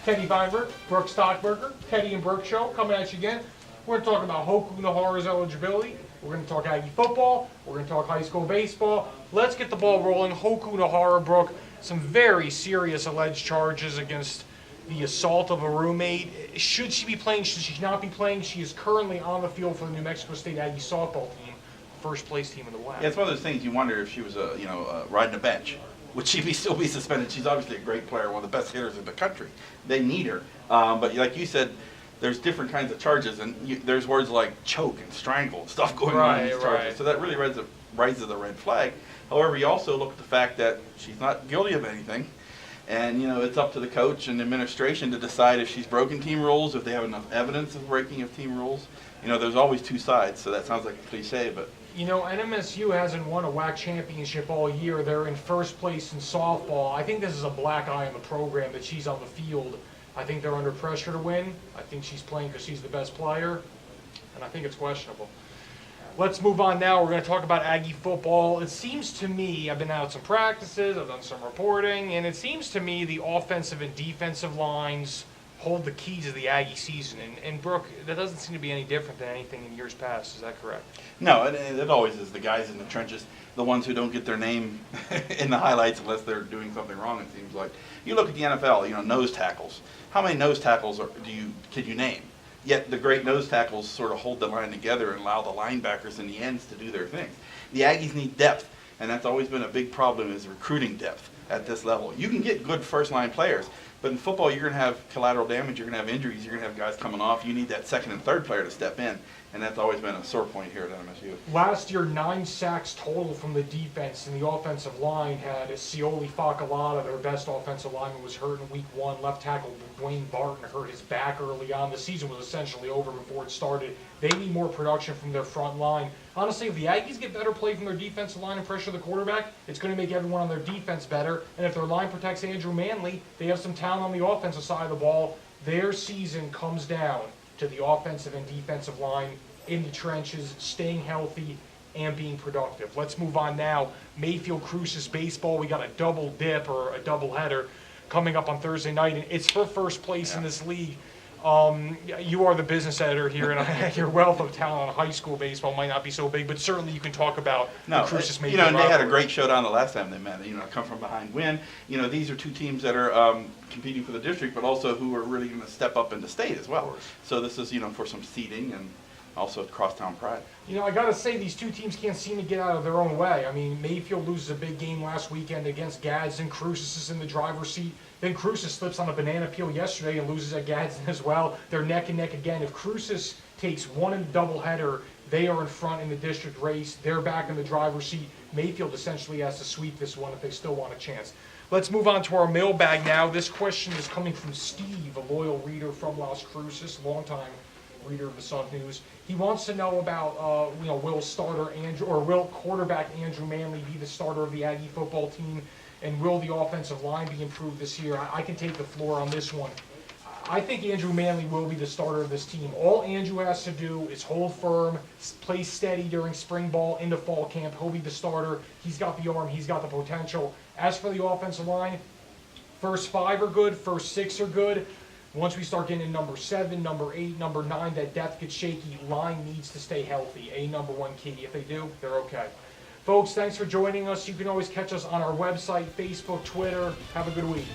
Teddy Feinberg, Brooke Stockberger, Teddy and Brooke Show coming at you again. We're going to talk about Hoku Nahara's eligibility. We're going to talk Aggie football. We're going to talk high school baseball. Let's get the ball rolling. Hoku Nahara, Brooke, some very serious alleged charges against the assault of a roommate. Should she be playing? Should she not be playing? She is currently on the field for the New Mexico State Aggie softball team, first place team in the WAC. Yeah, it's one of those things you wonder if she was riding a bench. Would she still be suspended? She's obviously a great player, one of the best hitters in the country. They need her. But like you said, there's different kinds of charges, and there's words like choke and strangle and stuff going on in these charges. So that really raises a red flag. However, you also look at the fact that she's not guilty of anything. And, it's up to the coach and administration to decide if she's broken team rules, if they have enough evidence of breaking of team rules. There's always two sides, so that sounds like a cliche, but... NMSU hasn't won a WAC championship all year. They're in first place in softball. I think this is a black eye on the program that she's on the field. I think they're under pressure to win. I think she's playing because she's the best player, and I think it's questionable. Let's move on now. We're going to talk about Aggie football. It seems to me, I've been out some practices, I've done some reporting, and it seems to me the offensive and defensive lines hold the key to the Aggie season. And Brooke, that doesn't seem to be any different than anything in years past. Is that correct? No, it always is the guys in the trenches, the ones who don't get their name in the highlights unless they're doing something wrong, it seems like. You look at the NFL, nose tackles. How many nose tackles can you name? Yet the great nose tackles sort of hold the line together and allow the linebackers and the ends to do their things. The Aggies need depth, and that's always been a big problem is recruiting depth at this level. You can get good first-line players, but in football you're going to have collateral damage, you're going to have injuries, you're going to have guys coming off. You need that second and third player to step in, and that's always been a sore point here at MSU. Last year, 9 sacks total from the defense, and the offensive line had Sioli Facalata, their best offensive lineman, was hurt in week 1. Left tackle Dwayne Barton hurt his back early on. The season was essentially over before it started. They need more production from their front line. Honestly, if the Aggies get better play from their defensive line and pressure the quarterback, it's going to make everyone on their defense better. And if their line protects Andrew Manley, they have some talent on the offensive side of the ball. Their season comes down to the offensive and defensive line in the trenches, staying healthy and being productive. Let's move on now. Mayfield Cruces baseball. We got a double dip or a double header coming up on Thursday night, and it's for first place in this league. You are the business editor here, and your wealth of talent on high school baseball might not be so big, but certainly you can talk about the Cruces Mayfield. And they had a great showdown the last time they met. Come from behind win. These are two teams that are competing for the district, but also who are really going to step up into state as well. So this is for some seeding and also crosstown pride. I got to say, these two teams can't seem to get out of their own way. I mean, Mayfield loses a big game last weekend against Gadsden. Cruces is in the driver's seat. Then Cruces slips on a banana peel yesterday and loses at Gadsden as well. They're neck and neck again. If Cruces takes one in the doubleheader, they are in front in the district race. They're back in the driver's seat. Mayfield essentially has to sweep this one if they still want a chance. Let's move on to our mailbag now. This question is coming from Steve, a loyal reader from Las Cruces, longtime reader of the Sun News. He wants to know about, will quarterback Andrew Manley be the starter of the Aggie football team, and will the offensive line be improved this year? I can take the floor on this one. I think Andrew Manley will be the starter of this team. All Andrew has to do is hold firm, play steady during spring ball into fall camp. He'll be the starter. He's got the arm. He's got the potential. As for the offensive line, first 5 are good. First 6 are good. Once we start getting in number 7, number 8, number 9, that depth gets shaky. Line needs to stay healthy. A number 1 key. If they do, they're okay. Folks, thanks for joining us. You can always catch us on our website, Facebook, Twitter. Have a good week.